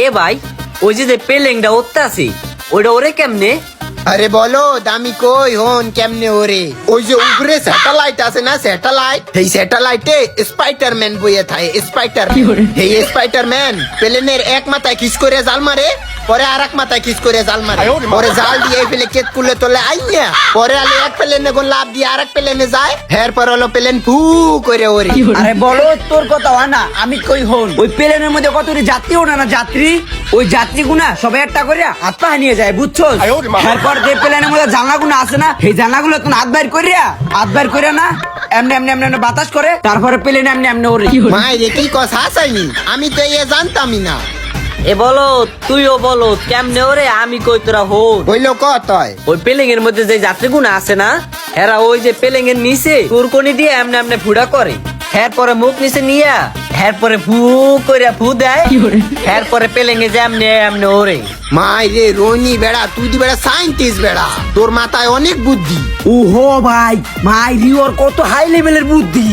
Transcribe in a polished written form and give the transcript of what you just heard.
এ ভাই ওই যে পেলেংটা উঠতে আছে ওইটা ওরে কেমনে? আরে বলো দামি কই হন কেমনে ওরে ওই যে উপরে স্যাটেলাইট আছে না স্যাটেলাইট এই স্যাটেলাইটে স্পাইডারম্যান বইয়ে থাকে স্পাইডার এই স্পাইডারম্যান প্লেনের এক মাথায় কিস করে জাল মারে পরে আরেক মাথায় কিস করে জাল মারে পরে জাল দিয়ে ফেলে কেট কুলে তোলে আইয়া পরে আলে এক প্লেনে কোন লাভ দিয়ে আরেক প্লেনে যায় এরপর হলো প্লেন ফু করে ওরে। আরে বলো তোর কথা হয় না আমি কই হন ওই প্লেনের মধ্যে কত যাত্রী ওঠে না যাত্রী ওই যাত্রী গুনা সবাই একটা করে হাত পা নিয়ে যায় বুঝছো এরপর যে প্লেনের মধ্যে জানলা গুনা আছে না সেই জানলা গুলো তুমি হাত বাইর করিয়া না এমনি এমনি এমনি এমনি বাতাস করে তারপরে প্লেন এমনি এমনি ওরে। মায়ের কি কথা আসাইনি আমি তো এ জানতামই না। এ বলো তুইও বলো কেমনে ওরে আমি কই তোরা হন হইলো কতয় ওই পেলেং এর মধ্যে যে যাত্রীগুনা আছে না এরা ওই যে পেলেং এর নিচে তুরকনি দিয়ে এমনি এমনি ফুড়া করে এরপরে মুখ নিচে নিয়া এরপরে ফু করে ফু দেয় এরপরে পেলেং এ যে এমনি এমনি ওরে। মাইরে রনি বেড়া তুই দি বেড়া সাইন্টিস্ট বেড়া তোর মাথায় অনেক বুদ্ধি। ওহো ভাই মাই রিওর কত হাই লেভেলের বুদ্ধি।